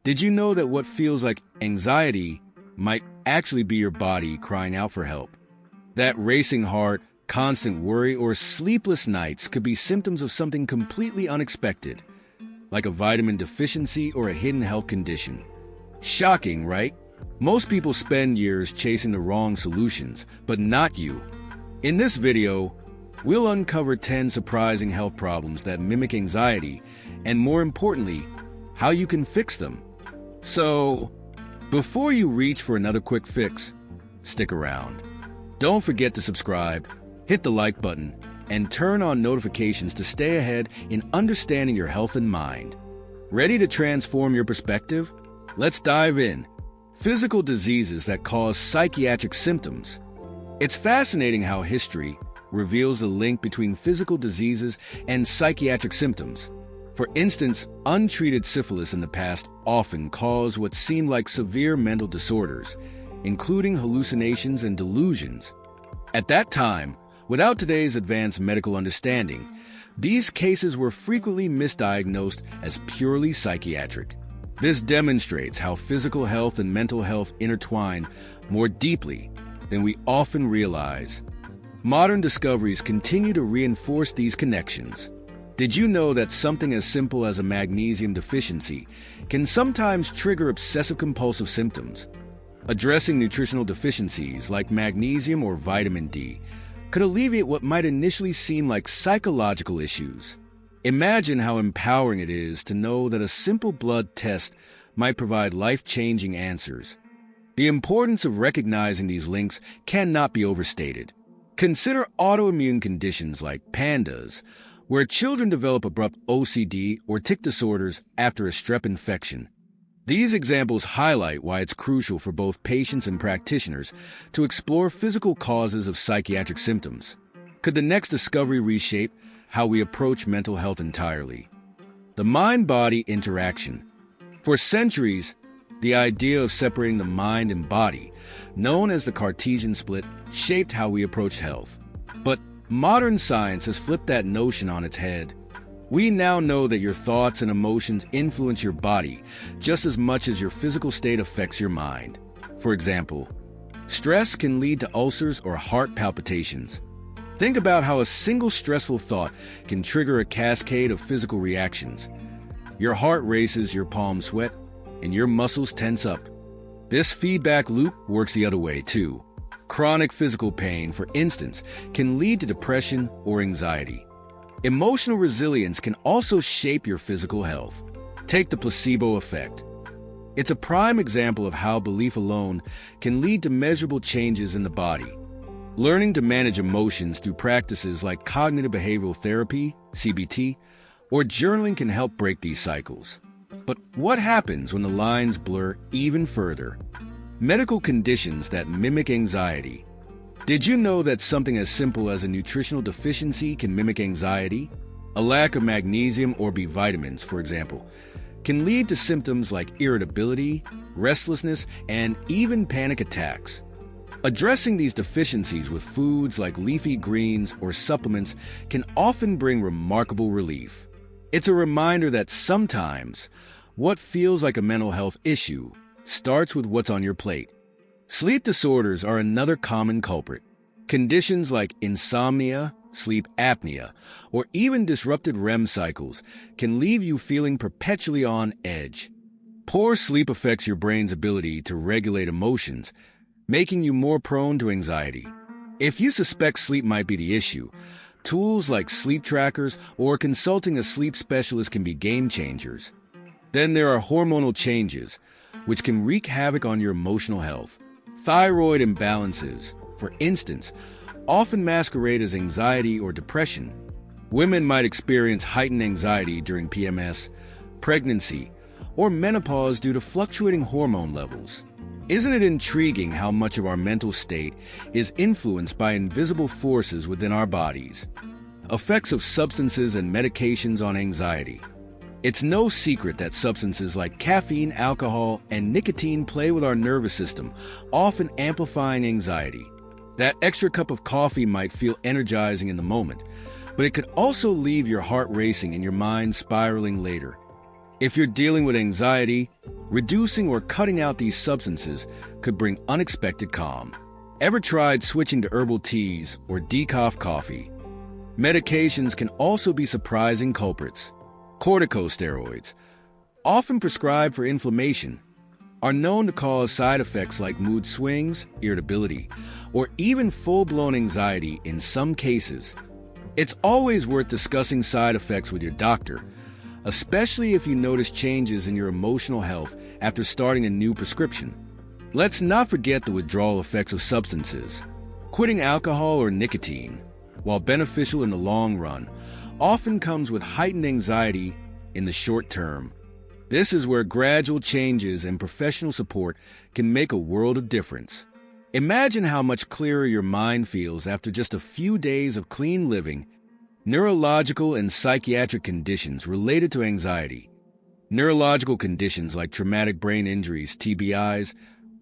Did you know that what feels like anxiety might actually be your body crying out for help? That racing heart, constant worry, or sleepless nights could be symptoms of something completely unexpected, like a vitamin deficiency or a hidden health condition. Shocking, right? Most people spend years chasing the wrong solutions, but not you. In this video, we'll uncover 10 surprising health problems that mimic anxiety, and more importantly, how you can fix them. So, before you reach for another quick fix, stick around. Don't forget to subscribe, hit the like button, and turn on notifications to stay ahead in understanding your health and mind. Ready to transform your perspective? Let's dive in. Physical diseases that cause psychiatric symptoms. It's fascinating how history reveals the link between physical diseases and psychiatric symptoms. For instance, untreated syphilis in the past often caused what seemed like severe mental disorders, including hallucinations and delusions. At that time, without today's advanced medical understanding, these cases were frequently misdiagnosed as purely psychiatric. This demonstrates how physical health and mental health intertwine more deeply than we often realize. Modern discoveries continue to reinforce these connections. Did you know that something as simple as a magnesium deficiency can sometimes trigger obsessive-compulsive symptoms? Addressing nutritional deficiencies like magnesium or vitamin D could alleviate what might initially seem like psychological issues. Imagine how empowering it is to know that a simple blood test might provide life-changing answers. The importance of recognizing these links cannot be overstated. Consider autoimmune conditions like PANDAS, where children develop abrupt OCD or tic disorders after a strep infection. These examples highlight why it's crucial for both patients and practitioners to explore physical causes of psychiatric symptoms. Could the next discovery reshape how we approach mental health entirely? The mind-body interaction. For centuries, the idea of separating the mind and body, known as the Cartesian split, shaped how we approach health. But modern science has flipped that notion on its head. We now know that your thoughts and emotions influence your body just as much as your physical state affects your mind. For example, stress can lead to ulcers or heart palpitations. Think about how a single stressful thought can trigger a cascade of physical reactions. Your heart races, your palms sweat, and your muscles tense up. This feedback loop works the other way, too. Chronic physical pain, for instance, can lead to depression or anxiety. Emotional resilience can also shape your physical health. Take the placebo effect. It's a prime example of how belief alone can lead to measurable changes in the body. Learning to manage emotions through practices like cognitive behavioral therapy, CBT, or journaling can help break these cycles. But what happens when the lines blur even further? Medical conditions that mimic anxiety. Did you know that something as simple as a nutritional deficiency can mimic anxiety? A lack of magnesium or B vitamins, for example, can lead to symptoms like irritability, restlessness, and even panic attacks. Addressing these deficiencies with foods like leafy greens or supplements can often bring remarkable relief. It's a reminder that sometimes what feels like a mental health issue starts with what's on your plate. Sleep disorders are another common culprit. Conditions like insomnia, sleep apnea, or even disrupted REM cycles can leave you feeling perpetually on edge. Poor sleep affects your brain's ability to regulate emotions, making you more prone to anxiety. If you suspect sleep might be the issue, tools like sleep trackers or consulting a sleep specialist can be game changers. Then there are hormonal changes, which can wreak havoc on your emotional health. Thyroid imbalances, for instance, often masquerade as anxiety or depression. Women might experience heightened anxiety during PMS, pregnancy, or menopause due to fluctuating hormone levels. Isn't it intriguing how much of our mental state is influenced by invisible forces within our bodies? Effects of substances and medications on anxiety. It's no secret that substances like caffeine, alcohol, and nicotine play with our nervous system, often amplifying anxiety. That extra cup of coffee might feel energizing in the moment, but it could also leave your heart racing and your mind spiraling later. If you're dealing with anxiety, reducing or cutting out these substances could bring unexpected calm. Ever tried switching to herbal teas or decaf coffee? Medications can also be surprising culprits. Corticosteroids, often prescribed for inflammation, are known to cause side effects like mood swings, irritability, or even full-blown anxiety in some cases. It's always worth discussing side effects with your doctor, especially if you notice changes in your emotional health after starting a new prescription. Let's not forget the withdrawal effects of substances. Quitting alcohol or nicotine, while beneficial in the long run, often comes with heightened anxiety in the short term. This is where gradual changes and professional support can make a world of difference. Imagine how much clearer your mind feels after just a few days of clean living. Neurological and psychiatric conditions related to anxiety. Neurological conditions like traumatic brain injuries, TBIs,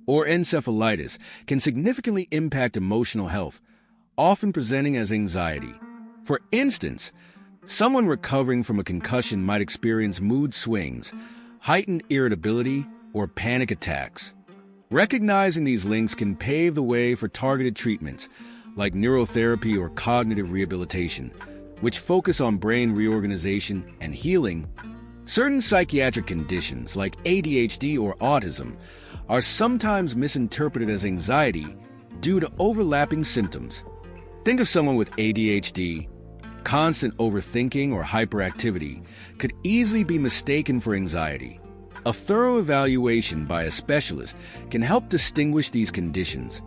or encephalitis can significantly impact emotional health, often presenting as anxiety. For instance, someone recovering from a concussion might experience mood swings, heightened irritability, or panic attacks. Recognizing these links can pave the way for targeted treatments like neurotherapy or cognitive rehabilitation, which focus on brain reorganization and healing. Certain psychiatric conditions like ADHD or autism are sometimes misinterpreted as anxiety due to overlapping symptoms. Think of someone with ADHD. Constant overthinking or hyperactivity could easily be mistaken for anxiety. A thorough evaluation by a specialist can help distinguish these conditions.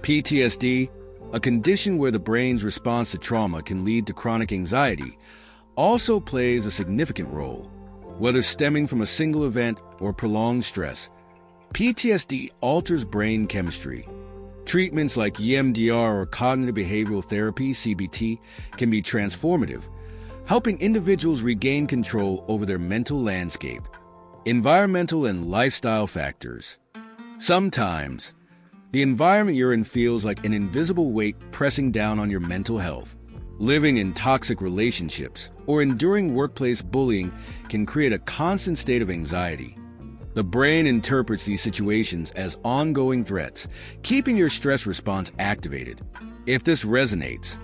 PTSD, a condition where the brain's response to trauma can lead to chronic anxiety, also plays a significant role. Whether stemming from a single event or prolonged stress, PTSD alters brain chemistry. Treatments like EMDR or cognitive behavioral therapy, CBT, can be transformative, helping individuals regain control over their mental landscape. Environmental and lifestyle factors. Sometimes, the environment you're in feels like an invisible weight pressing down on your mental health. Living in toxic relationships or enduring workplace bullying can create a constant state of anxiety. The brain interprets these situations as ongoing threats, keeping your stress response activated. If this resonates,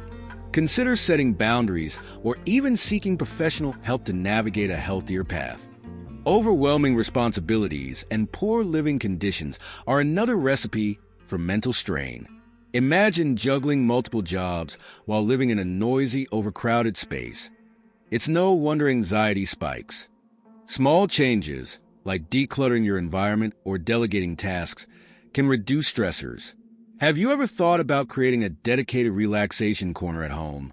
consider setting boundaries or even seeking professional help to navigate a healthier path. Overwhelming responsibilities and poor living conditions are another recipe for mental strain. Imagine juggling multiple jobs while living in a noisy, overcrowded space. It's no wonder anxiety spikes. Small changes, like decluttering your environment or delegating tasks, can reduce stressors. Have you ever thought about creating a dedicated relaxation corner at home?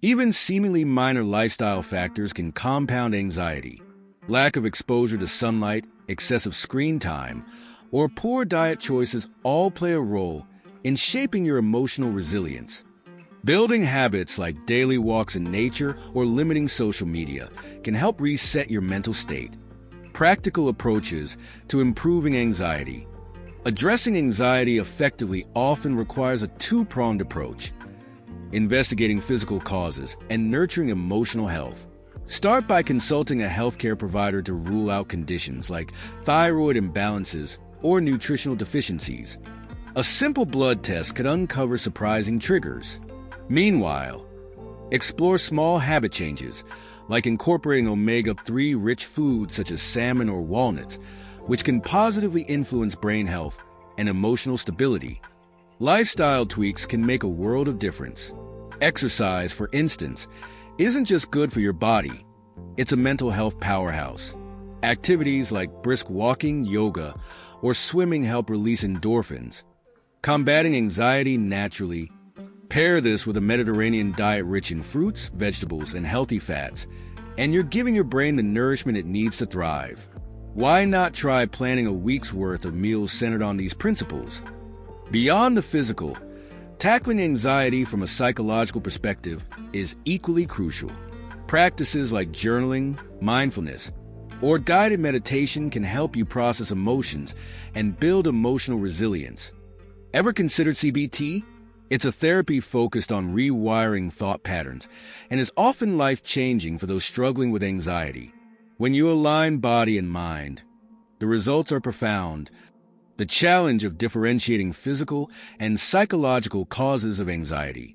Even seemingly minor lifestyle factors can compound anxiety. Lack of exposure to sunlight, excessive screen time, or poor diet choices all play a role in shaping your emotional resilience. Building habits like daily walks in nature or limiting social media can help reset your mental state. Practical approaches to improving anxiety. Addressing anxiety effectively often requires a two-pronged approach: investigating physical causes and nurturing emotional health. Start by consulting a healthcare provider to rule out conditions like thyroid imbalances or nutritional deficiencies. A simple blood test could uncover surprising triggers. Meanwhile, explore small habit changes, like incorporating omega-3 rich foods such as salmon or walnuts, which can positively influence brain health and emotional stability. Lifestyle tweaks can make a world of difference. Exercise, for instance, isn't just good for your body, it's a mental health powerhouse. Activities like brisk walking, yoga, or swimming help release endorphins, combating anxiety naturally. Pair this with a Mediterranean diet rich in fruits, vegetables, and healthy fats, and you're giving your brain the nourishment it needs to thrive. Why not try planning a week's worth of meals centered on these principles? Beyond the physical, tackling anxiety from a psychological perspective is equally crucial. Practices like journaling, mindfulness, or guided meditation can help you process emotions and build emotional resilience. Ever considered CBT? It's a therapy focused on rewiring thought patterns and is often life-changing for those struggling with anxiety. When you align body and mind, the results are profound. The challenge of differentiating physical and psychological causes of anxiety.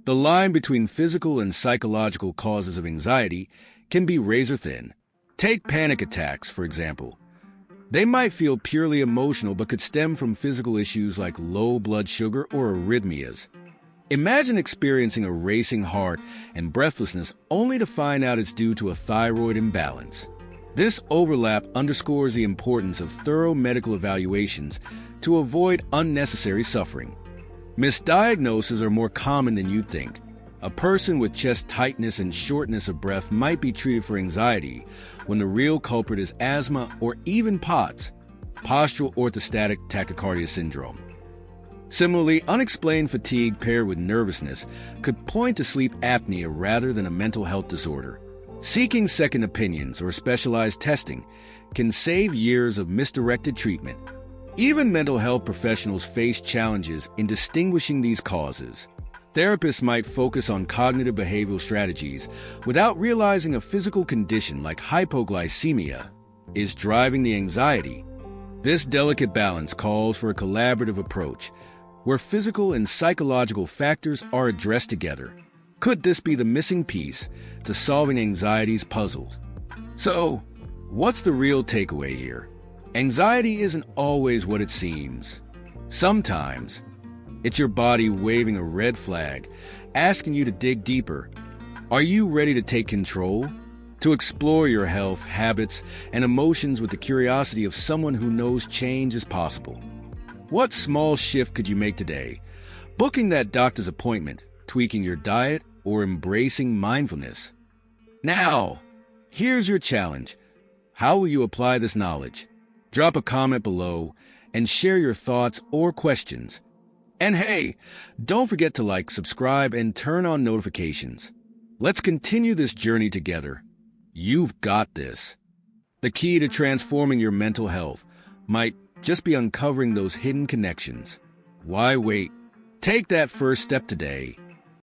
The line between physical and psychological causes of anxiety can be razor thin. Take panic attacks, for example. They might feel purely emotional but could stem from physical issues like low blood sugar or arrhythmias. Imagine experiencing a racing heart and breathlessness only to find out it's due to a thyroid imbalance. This overlap underscores the importance of thorough medical evaluations to avoid unnecessary suffering. Misdiagnoses are more common than you'd think. A person with chest tightness and shortness of breath might be treated for anxiety when the real culprit is asthma or even POTS, postural orthostatic tachycardia syndrome. Similarly, unexplained fatigue paired with nervousness could point to sleep apnea rather than a mental health disorder. Seeking second opinions or specialized testing can save years of misdirected treatment. Even mental health professionals face challenges in distinguishing these causes. Therapists might focus on cognitive behavioral strategies without realizing a physical condition like hypoglycemia is driving the anxiety. This delicate balance calls for a collaborative approach where physical and psychological factors are addressed together. Could this be the missing piece to solving anxiety's puzzles? So, what's the real takeaway here? Anxiety isn't always what it seems. Sometimes, it's your body waving a red flag, asking you to dig deeper. Are you ready to take control? To explore your health, habits, and emotions with the curiosity of someone who knows change is possible? What small shift could you make today? Booking that doctor's appointment, tweaking your diet, or embracing mindfulness? Now, here's your challenge. How will you apply this knowledge? Drop a comment below and share your thoughts or questions. And hey, don't forget to like, subscribe, and turn on notifications. Let's continue this journey together. You've got this. The key to transforming your mental health might just be uncovering those hidden connections. Why wait? Take that first step today.